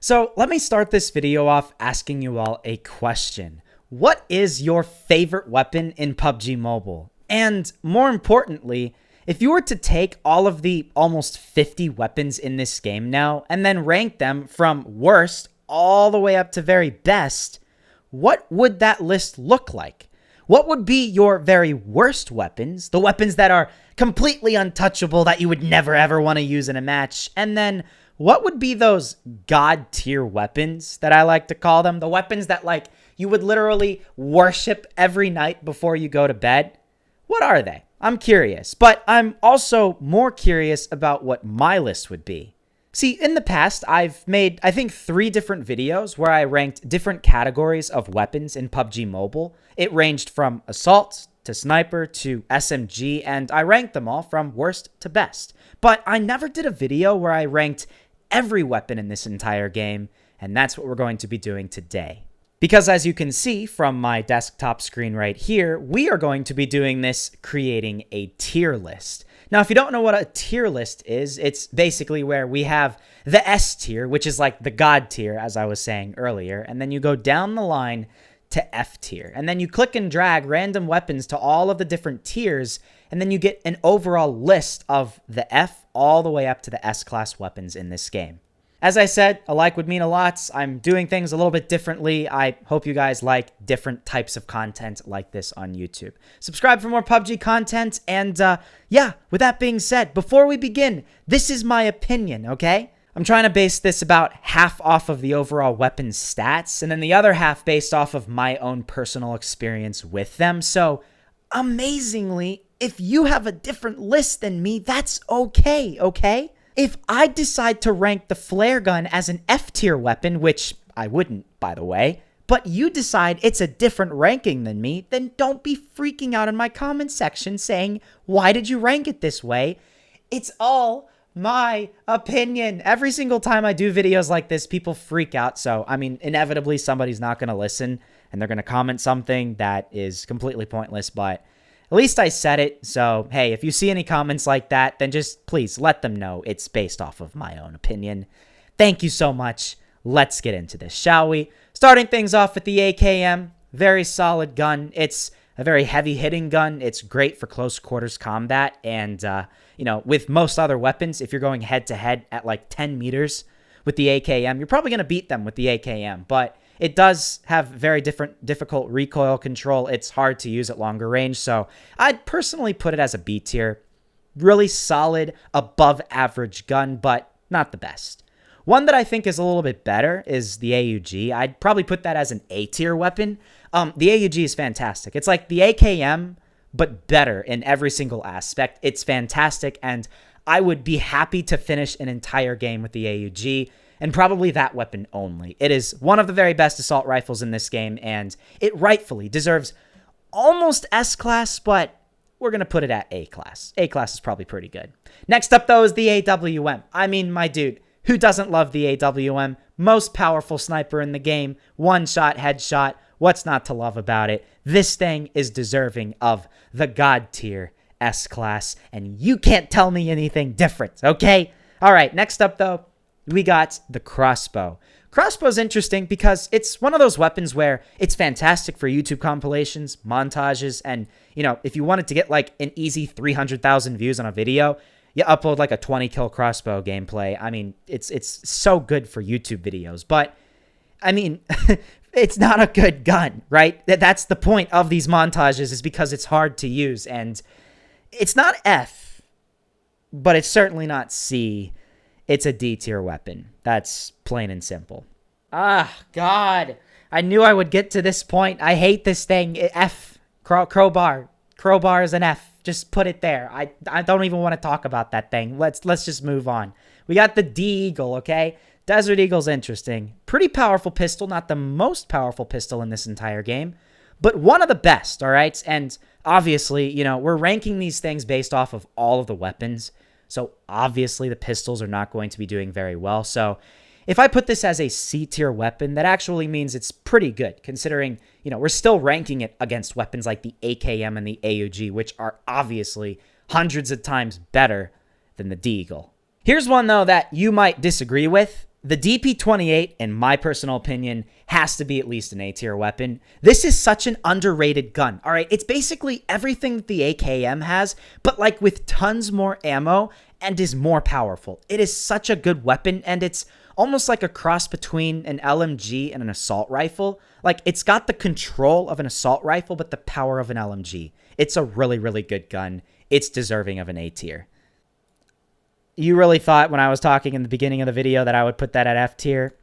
So let me start this video off asking you all a question. What is your favorite weapon in PUBG Mobile? And more importantly, if you were to take all of the almost 50 weapons in this game now and then rank them from worst all the way up to very best, what would that list look like? What would be your very worst weapons, the weapons that are completely untouchable that you would never ever want to use in a match? And then what would be those god tier weapons that I like to call them? The weapons that you would literally worship every night before you go to bed? What are they? I'm curious, but I'm also more curious about what my list would be. See, in the past, I've made, I think, 3 different videos where I ranked different categories of weapons in PUBG Mobile. It ranged from assault to sniper to SMG, and I ranked them all from worst to best. But I never did a video where I ranked every weapon in this entire game, and that's what we're going to be doing today. Because as you can see from my desktop screen right here, we are going to be doing this creating a tier list. Now, if you don't know what a tier list is, it's basically where we have the S tier, which is like the god tier, as I was saying earlier, and then you go down the line to F tier, and then you click and drag random weapons to all of the different tiers, and then you get an overall list of the F all the way up to the S-class weapons in this game. As I said, a like would mean a lot. I'm doing things a little bit differently. I hope you guys like different types of content like this on YouTube. Subscribe for more PUBG content, and yeah, with that being said, before we begin, this is my opinion, okay? I'm trying to base this about half off of the overall weapons stats, and then the other half based off of my own personal experience with them. So, amazingly, if you have a different list than me, that's okay, okay? If I decide to rank the flare gun as an F tier weapon, which I wouldn't, by the way, but you decide it's a different ranking than me, then don't be freaking out in my comment section saying, why did you rank it this way? It's all my opinion. Every single time I do videos like this, people freak out. So, I mean, inevitably somebody's not going to listen and they're going to comment something that is completely pointless, but at least I said it, so hey, if you see any comments like that, then just please let them know it's based off of my own opinion. Thank you so much. Let's get into this, shall we? Starting things off with the AKM, very solid gun. It's a very heavy-hitting gun. It's great for close quarters combat, and you know, with most other weapons, if you're going head-to-head at like 10 meters with the AKM, you're probably going to beat them with the AKM, but it does have very difficult recoil control. It's hard to use at longer range, so I'd personally put it as a B tier. Really solid, above average gun, but not the best. One that I think is a little bit better is the AUG. I'd probably put that as an A tier weapon. The AUG is fantastic. It's like the AKM, but better in every single aspect. It's fantastic, and I would be happy to finish an entire game with the AUG. And probably that weapon only. It is one of the very best assault rifles in this game, and it rightfully deserves almost S-class, but we're going to put it at A-class. A-class is probably pretty good. Next up, though, is the AWM. I mean, my dude, who doesn't love the AWM? Most powerful sniper in the game. One-shot, headshot. What's not to love about it? This thing is deserving of the god tier S-class, and you can't tell me anything different, okay? All right, next up, though, we got the Crossbow. Crossbow's interesting because it's one of those weapons where it's fantastic for YouTube compilations, montages, and, you know, if you wanted to get like an easy 300,000 views on a video, you upload like a 20-kill Crossbow gameplay. I mean, it's so good for YouTube videos, but, I mean, it's not a good gun, right? That's the point of these montages, is because it's hard to use, and it's not F, but it's certainly not C. It's a D tier weapon. That's plain and simple. Ah, God. I knew I would get to this point. I hate this thing. F. Crowbar. Crowbar is an F. Just put it there. I don't even want to talk about that thing. Let's just move on. We got the Deagle, okay? Desert Eagle's interesting. Pretty powerful pistol. Not the most powerful pistol in this entire game, but one of the best, all right? And obviously, you know, we're ranking these things based off of all of the weapons. So obviously the pistols are not going to be doing very well. So if I put this as a C tier weapon, that actually means it's pretty good, considering, you know, we're still ranking it against weapons like the AKM and the AUG, which are obviously hundreds of times better than the Deagle. Here's one, though, that you might disagree with. The DP28, in my personal opinion, has to be at least an A-tier weapon. This is such an underrated gun, all right? It's basically everything that the AKM has, but like with tons more ammo and is more powerful. It is such a good weapon, and it's almost like a cross between an LMG and an assault rifle. Like, it's got the control of an assault rifle, but the power of an LMG. It's a really, really good gun. It's deserving of an A-tier. You really thought when I was talking in the beginning of the video that I would put that at F tier?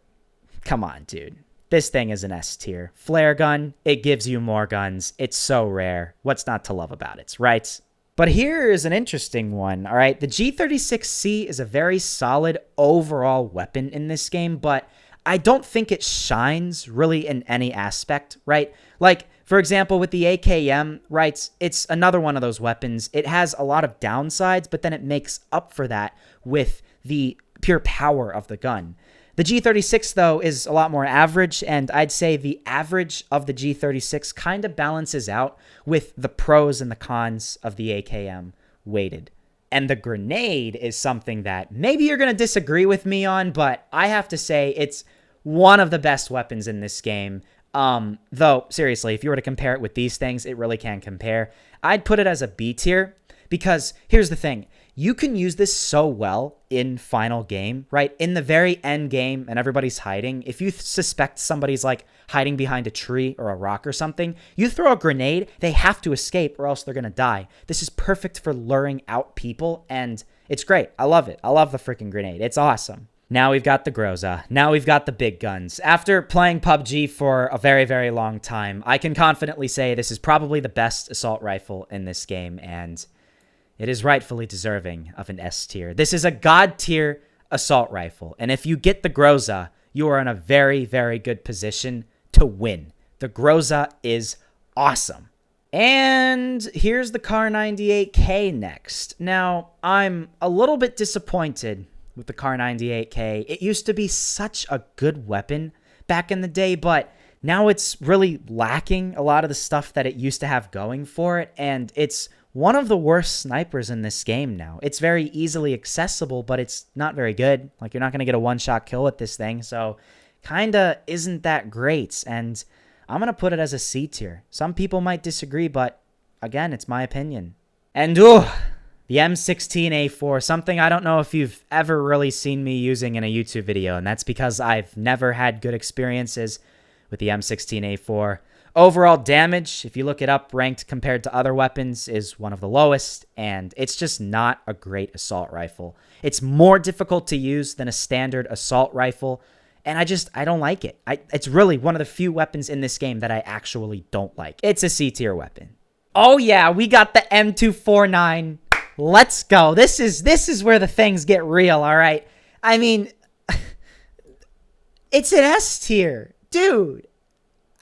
Come on, dude. This thing is an S tier. Flare gun, it gives you more guns. It's so rare. What's not to love about it, right? But here is an interesting one, all right? The G36C is a very solid overall weapon in this game, but I don't think it shines really in any aspect, right? Like, for example, with the AKM, right, it's another one of those weapons. It has a lot of downsides, but then it makes up for that with the pure power of the gun. The G36, though, is a lot more average, and I'd say the average of the G36 kind of balances out with the pros and the cons of the AKM weighted. And the grenade is something that maybe you're going to disagree with me on, but I have to say it's one of the best weapons in this game. Though, seriously, if you were to compare it with these things, it really can compare. I'd put it as a B tier because here's the thing. You can use this so well in final game, right? In the very end game and everybody's hiding. If you suspect somebody's like hiding behind a tree or a rock or something, you throw a grenade, they have to escape or else they're going to die. This is perfect for luring out people and it's great. I love it. I love the freaking grenade. It's awesome. Now we've got the Groza. Now we've got the big guns. After playing PUBG for a very, very long time, I can confidently say this is probably the best assault rifle in this game, and it is rightfully deserving of an S tier. This is a god tier assault rifle, and if you get the Groza, you are in a very, very good position to win. The Groza is awesome. And here's the Kar 98K next. Now, I'm a little bit disappointed with the Kar 98K. It used to be such a good weapon back in the day, but now it's really lacking a lot of the stuff that it used to have going for it, and it's one of the worst snipers in this game now. It's very easily accessible, but it's not very good. Like, you're not going to get a one-shot kill with this thing, so kinda isn't that great, and I'm going to put it as a C tier. Some people might disagree, but again, it's my opinion. And the M16A4, something I don't know if you've ever really seen me using in a YouTube video, and that's because I've never had good experiences with the M16A4. Overall damage, if you look it up ranked compared to other weapons, is one of the lowest, and it's just not a great assault rifle. It's more difficult to use than a standard assault rifle, and I don't like it. It's really one of the few weapons in this game that I actually don't like. It's a C tier weapon. Oh yeah, we got the M249. Let's go. This is where the things get real, all right? I mean, it's an S tier. Dude,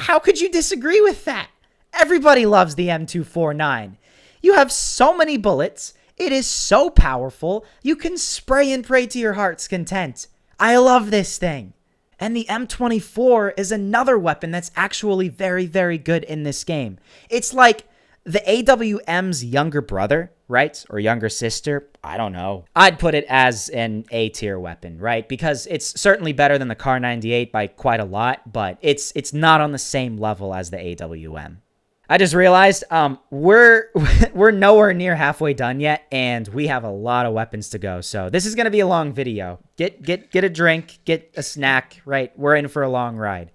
how could you disagree with that? Everybody loves the M249. You have so many bullets. It is so powerful. You can spray and pray to your heart's content. I love this thing. And the M24 is another weapon that's actually very, very good in this game. It's like the AWM's younger brother, right? Or younger sister. I don't know. I'd put it as an A-tier weapon, right? Because it's certainly better than the Kar 98 by quite a lot, but it's not on the same level as the AWM. I just realized we're nowhere near halfway done yet, and we have a lot of weapons to go. So this is going to be a long video. Get a drink, get a snack, right? We're in for a long ride.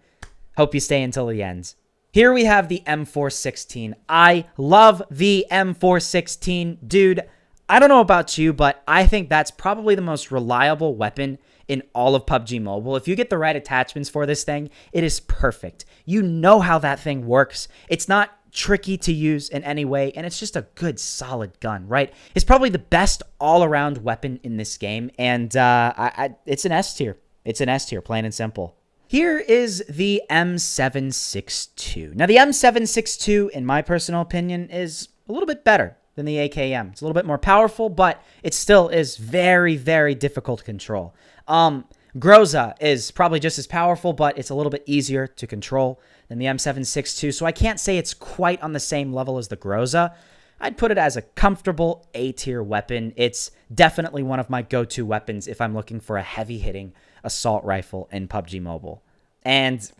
Hope you stay until the end. Here we have the M416. I love the M416. Dude, I don't know about you, but I think that's probably the most reliable weapon in all of PUBG Mobile. If you get the right attachments for this thing, it is perfect. You know how that thing works. It's not tricky to use in any way, and it's just a good, solid gun, right? It's probably the best all-around weapon in this game, and it's an S tier. It's an S tier, plain and simple. Here is the M762. Now, the M762, in my personal opinion, is a little bit better than the AKM. It's a little bit more powerful, but it still is very, very difficult to control. Groza is probably just as powerful, but it's a little bit easier to control than the M762, so I can't say it's quite on the same level as the Groza. I'd put it as a comfortable A-tier weapon. It's definitely one of my go-to weapons if I'm looking for a heavy-hitting assault rifle in PUBG Mobile. And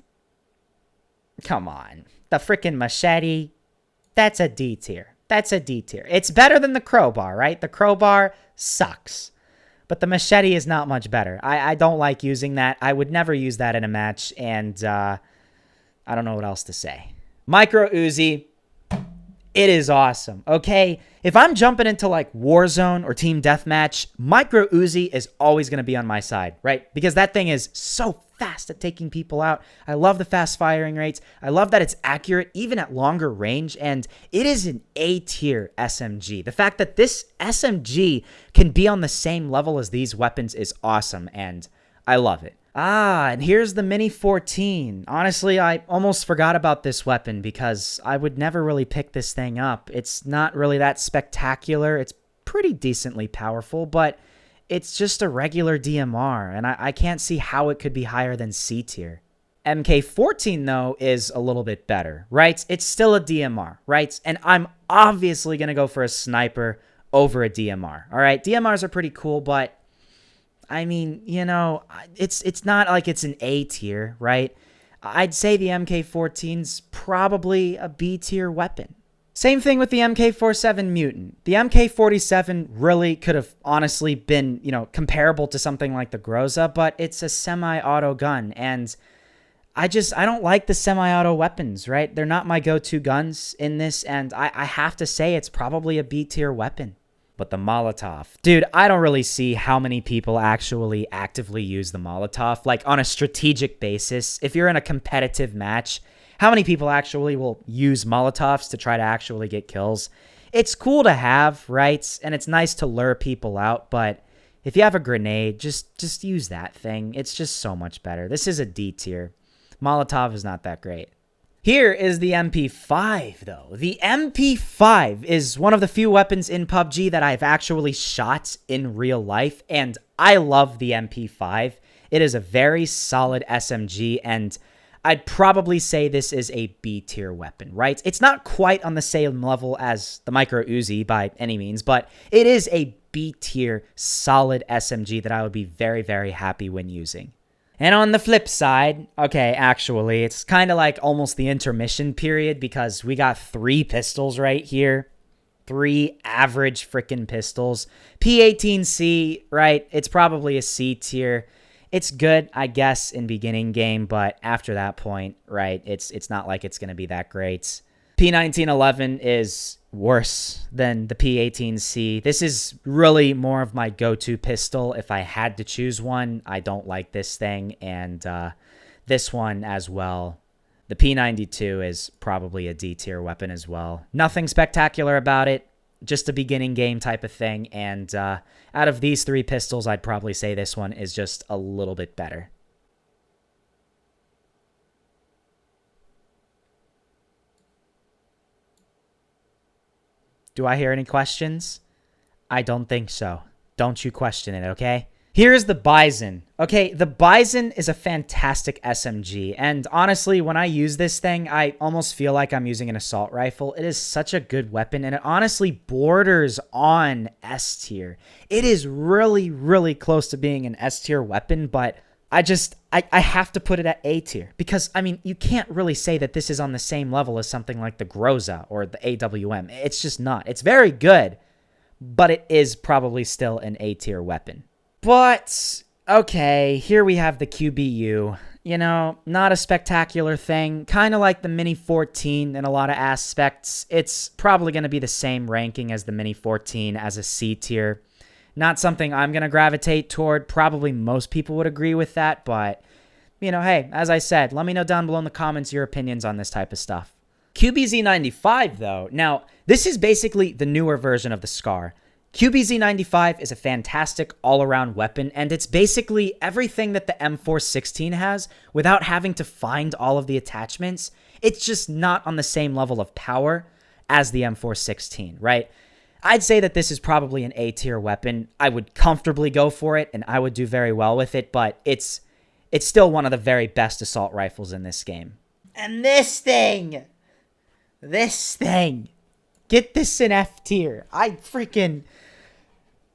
come on, the freaking Machete, that's a D tier. That's a D tier. It's better than the crowbar, right? The crowbar sucks. But the Machete is not much better. I don't like using that. I would never use that in a match, and I don't know what else to say. Micro Uzi, it is awesome, okay? If I'm jumping into like Warzone or Team Deathmatch, Micro Uzi is always going to be on my side, right? Because that thing is so fast at taking people out. I love the fast firing rates. I love that it's accurate even at longer range, and it is an A-tier SMG. The fact that this SMG can be on the same level as these weapons is awesome, and I love it. And here's the Mini 14. Honestly, I almost forgot about this weapon because I would never really pick this thing up. It's not really that spectacular. It's pretty decently powerful, but it's just a regular DMR, and I can't see how it could be higher than C tier. MK14, though, is a little bit better, right? It's still a DMR, right? And I'm obviously going to go for a sniper over a DMR, all right? DMRs are pretty cool, but I mean, you know, it's not like it's an A tier, right? I'd say the MK14's probably a B tier weapon. Same thing with the MK47 Mutant. The MK47 really could have honestly been, you know, comparable to something like the Groza, but it's a semi-auto gun, and I don't like the semi-auto weapons, right? They're not my go-to guns in this, and I have to say it's probably a B tier weapon. But the Molotov, dude, I don't really see how many people actually actively use the Molotov, like on a strategic basis. If you're in a competitive match, how many people actually will use Molotovs to try to actually get kills? It's cool to have, right? And it's nice to lure people out, but if you have a grenade, just use that thing. It's just so much better. This is a D tier. Molotov is not that great. Here is the MP5, though. The MP5 is one of the few weapons in PUBG that I've actually shot in real life, and I love the MP5. It is a very solid SMG, and I'd probably say this is a B-tier weapon, right? It's not quite on the same level as the Micro Uzi by any means, but it is a B-tier solid SMG that I would be very, very happy when using. And on the flip side, okay, actually, it's kind of like almost the intermission period because we got 3 pistols right here. 3 average freaking pistols. P18C, right? It's probably a C tier. It's good, I guess, in beginning game, but after that point, right, it's not like it's going to be that great. P1911 is worse than the P18C. This is really more of my go-to pistol. If I had to choose one, I don't like this thing, and this one as well. The P92 is probably a D-tier weapon as well. Nothing spectacular about it, just a beginning game type of thing, and out of these 3 pistols, I'd probably say this one is just a little bit better. Do I hear any questions? I don't think so. Don't you question it, okay? Here's the Bison. Okay, the Bison is a fantastic SMG, and honestly, when I use this thing, I almost feel like I'm using an assault rifle. It is such a good weapon, and it honestly borders on S tier. It is really, really close to being an S tier weapon, but I have to put it at A tier because, I mean, you can't really say that this is on the same level as something like the Groza or the AWM. It's just not. It's very good, but it is probably still an A tier weapon. But, okay, here we have the QBU. You know, not a spectacular thing. Kind of like the Mini 14 in a lot of aspects. It's probably going to be the same ranking as the Mini 14 as a C tier. Not something I'm going to gravitate toward. Probably most people would agree with that, but, you know, hey, as I said, let me know down below in the comments your opinions on this type of stuff. QBZ95, though. Now, this is basically the newer version of the SCAR. QBZ95 is a fantastic all-around weapon, and it's basically everything that the M416 has without having to find all of the attachments. It's just not on the same level of power as the M416, right? I'd say that this is probably an A-tier weapon. I would comfortably go for it, and I would do very well with it, but it's still one of the very best assault rifles in this game. And this thing, get this in F tier.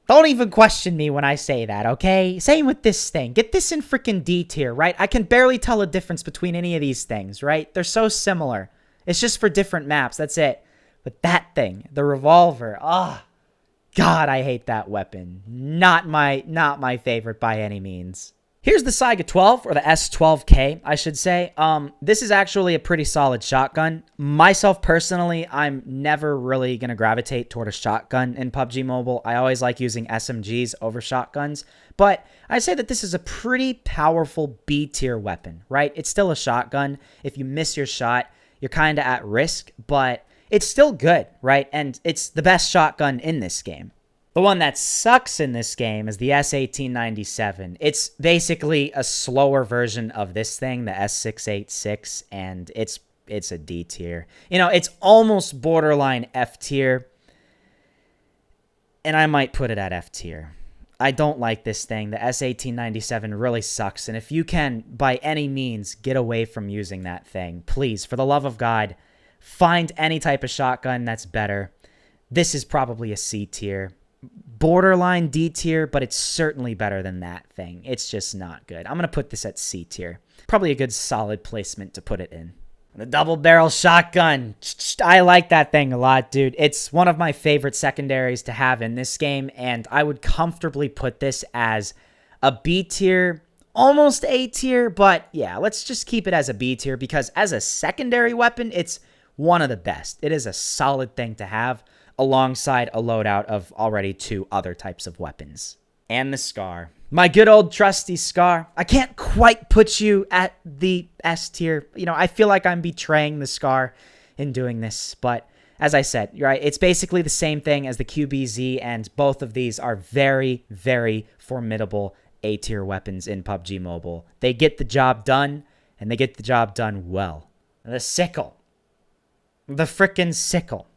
Don't even question me when I say that, okay? Same with this thing. Get this in freaking D tier, right? I can barely tell a difference between any of these things, right? They're so similar. It's just for different maps, that's it. But that thing, the revolver, God, I hate that weapon. Not my favorite by any means. Here's the Saiga 12, or the S12K, I should say. This is actually a pretty solid shotgun. Myself, personally, I'm never really going to gravitate toward a shotgun in PUBG Mobile. I always like using SMGs over shotguns. But I say that this is a pretty powerful B-tier weapon, right? It's still a shotgun. If you miss your shot, you're kind of at risk, but it's still good, right? And it's the best shotgun in this game. The one that sucks in this game is the S1897. It's basically a slower version of this thing, the S686, and it's a D tier. You know, it's almost borderline F tier, and I might put it at F tier. I don't like this thing. The S1897 really sucks, and if you can, by any means, get away from using that thing, please, for the love of God, find any type of shotgun that's better. This is probably a C tier. Borderline D tier, but it's certainly better than that thing. It's just not good. I'm going to put this at C tier. Probably a good solid placement to put it in. The double barrel shotgun. I like that thing a lot, dude. It's one of my favorite secondaries to have in this game, and I would comfortably put this as a B tier, almost A tier, but yeah, let's just keep it as a B tier because as a secondary weapon, it's one of the best. It is a solid thing to have, alongside a loadout of already 2 other types of weapons. And the Scar. My good old trusty Scar. I can't quite put you at the S tier. You know, I feel like I'm betraying the Scar in doing this, but as I said, right, it's basically the same thing as the QBZ, and both of these are very, very formidable A tier weapons in PUBG Mobile. They get the job done, and they get the job done well. The Sickle. The frickin' Sickle.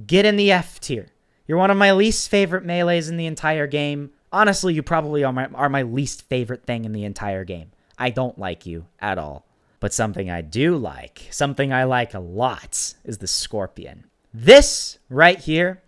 Get in the F tier. You're one of my least favorite melees in the entire game. Honestly, you probably are my least favorite thing in the entire game. I don't like you at all. But something I do like, something I like a lot, is the Scorpion. This right here,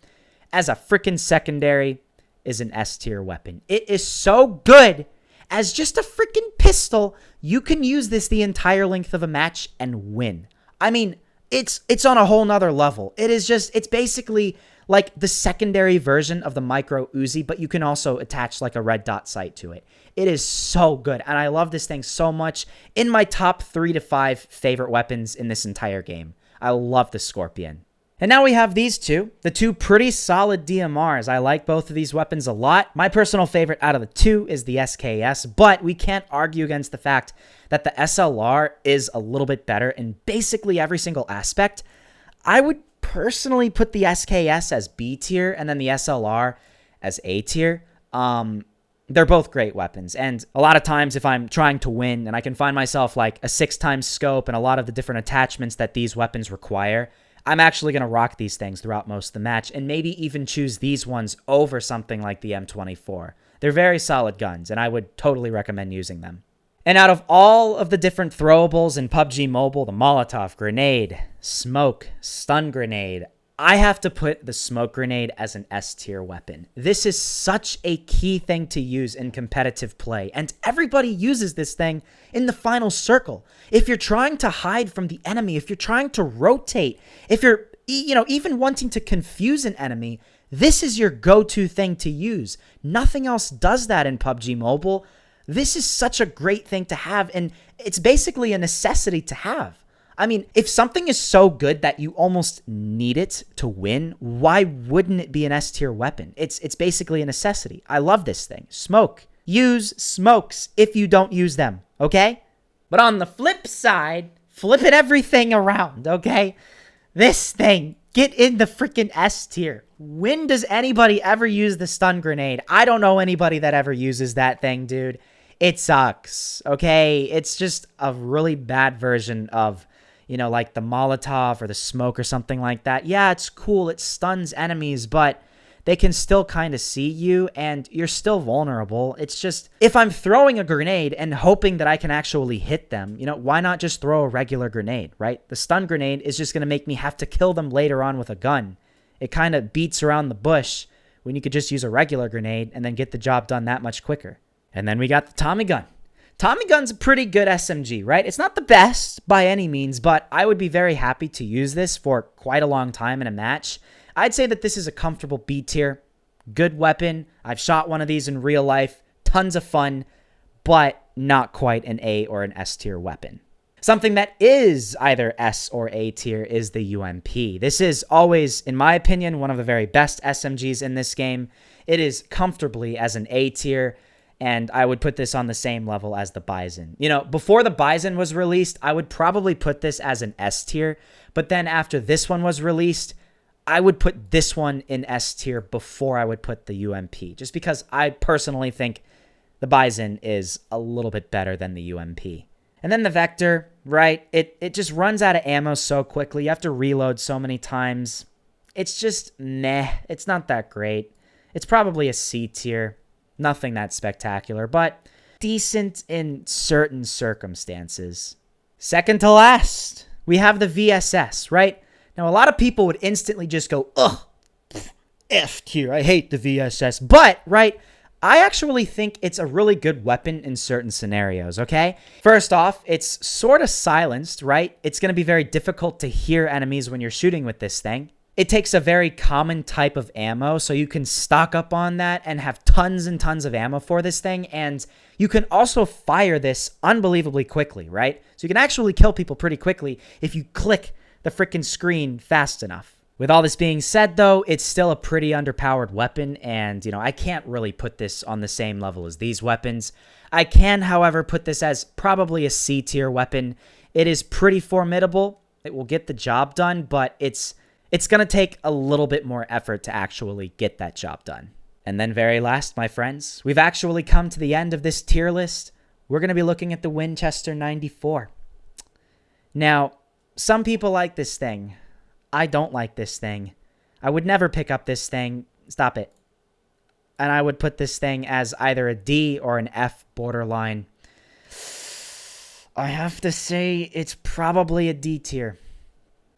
as a freaking secondary, is an S tier weapon. It is so good. As just a freaking pistol, you can use this the entire length of a match and win. I mean, it's on a whole nother level. It's basically like the secondary version of the micro Uzi, but you can also attach like a red dot sight to it. It is so good, and I love this thing so much. In my top 3 to 5 favorite weapons in this entire game, I love the Scorpion. And now we have these two, the 2 pretty solid DMRs. I like both of these weapons a lot. My personal favorite out of the 2 is the SKS, but we can't argue against the fact that the SLR is a little bit better in basically every single aspect. I would personally put the SKS as B tier and then the SLR as A tier. They're both great weapons, and a lot of times if I'm trying to win and I can find myself like a 6x scope and a lot of the different attachments that these weapons require, I'm actually going to rock these things throughout most of the match and maybe even choose these ones over something like the M24. They're very solid guns, and I would totally recommend using them. And out of all of the different throwables in PUBG Mobile, the Molotov grenade, smoke, stun grenade, I have to put the smoke grenade as an S tier weapon. This is such a key thing to use in competitive play, and everybody uses this thing in the final circle. If you're trying to hide from the enemy, if you're trying to rotate, if you're, even wanting to confuse an enemy, this is your go-to thing to use. Nothing else does that in PUBG Mobile. This is such a great thing to have, and it's basically a necessity to have. I mean, if something is so good that you almost need it to win, why wouldn't it be an S tier weapon? It's basically a necessity. I love this thing. Smoke. Use smokes if you don't use them, okay? But on the flip side, flip it everything around, okay? This thing, get in the freaking S tier. When does anybody ever use the stun grenade? I don't know anybody that ever uses that thing, dude. It sucks, okay? It's just a really bad version of, like the Molotov or the smoke or something like that. Yeah, it's cool. It stuns enemies, but they can still kind of see you and you're still vulnerable. It's just, if I'm throwing a grenade and hoping that I can actually hit them, why not just throw a regular grenade, right? The stun grenade is just going to make me have to kill them later on with a gun. It kind of beats around the bush when you could just use a regular grenade and then get the job done that much quicker. And then we got the Tommy gun. Tommy gun's a pretty good SMG, right? It's not the best by any means, but I would be very happy to use this for quite a long time in a match. I'd say that this is a comfortable B tier. Good weapon. I've shot one of these in real life. Tons of fun, but not quite an A or an S tier weapon. Something that is either S or A tier is the UMP. This is always, in my opinion, one of the very best SMGs in this game. It is comfortably as an A tier, and I would put this on the same level as the Bison. You know, before the Bison was released, I would probably put this as an S tier, but then after this one was released, I would put this one in S tier before I would put the UMP, just because I personally think the Bison is a little bit better than the UMP. And then the Vector, right? It just runs out of ammo so quickly. You have to reload so many times. It's just meh. It's not that great. It's probably a C tier. Nothing that spectacular, but decent in certain circumstances. Second to last, we have the VSS, right? Now, a lot of people would instantly just go, ugh, F tier. I hate the VSS. But, right, I actually think it's a really good weapon in certain scenarios, okay? First off, it's sort of silenced, right? It's going to be very difficult to hear enemies when you're shooting with this thing. It takes a very common type of ammo, so you can stock up on that and have tons and tons of ammo for this thing, and you can also fire this unbelievably quickly, right? So you can actually kill people pretty quickly if you click the freaking screen fast enough. With all this being said, though, it's still a pretty underpowered weapon, and, I can't really put this on the same level as these weapons. I can, however, put this as probably a C-tier weapon. It is pretty formidable. It will get the job done, but it's going to take a little bit more effort to actually get that job done. And then very last, my friends, we've actually come to the end of this tier list. We're going to be looking at the Winchester 94. Now, some people like this thing. I don't like this thing. I would never pick up this thing. Stop it. And I would put this thing as either a D or an F borderline. I have to say it's probably a D tier.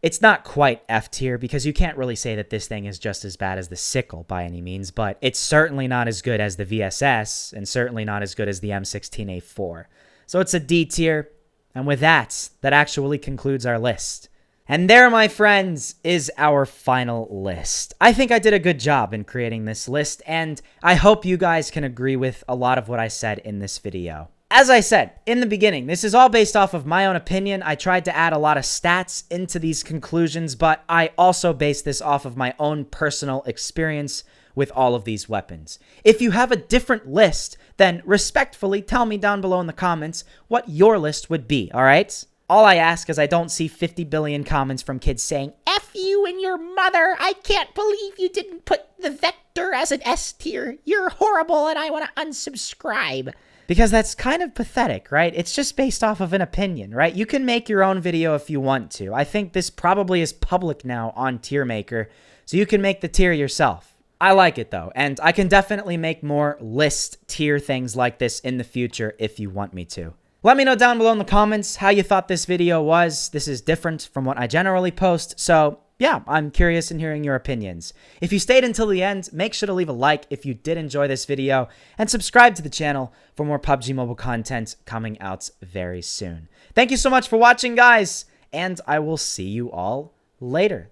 It's not quite F tier because you can't really say that this thing is just as bad as the Sickle by any means, but it's certainly not as good as the VSS and certainly not as good as the M16A4. So it's a D tier. And with that actually concludes our list. And there, my friends, is our final list. I think I did a good job in creating this list, and I hope you guys can agree with a lot of what I said in this video. As I said in the beginning, this is all based off of my own opinion. I tried to add a lot of stats into these conclusions, but I also based this off of my own personal experience with all of these weapons. If you have a different list, then respectfully tell me down below in the comments what your list would be, all right? All I ask is I don't see 50 billion comments from kids saying, F you and your mother, I can't believe you didn't put the Vector as an S tier. You're horrible and I want to unsubscribe. Because that's kind of pathetic, right? It's just based off of an opinion, right? You can make your own video if you want to. I think this probably is public now on Tier Maker, so you can make the tier yourself. I like it though, and I can definitely make more list tier things like this in the future if you want me to. Let me know down below in the comments how you thought this video was. This is different from what I generally post, so yeah, I'm curious in hearing your opinions. If you stayed until the end, make sure to leave a like if you did enjoy this video, and subscribe to the channel for more PUBG Mobile content coming out very soon. Thank you so much for watching, guys, and I will see you all later.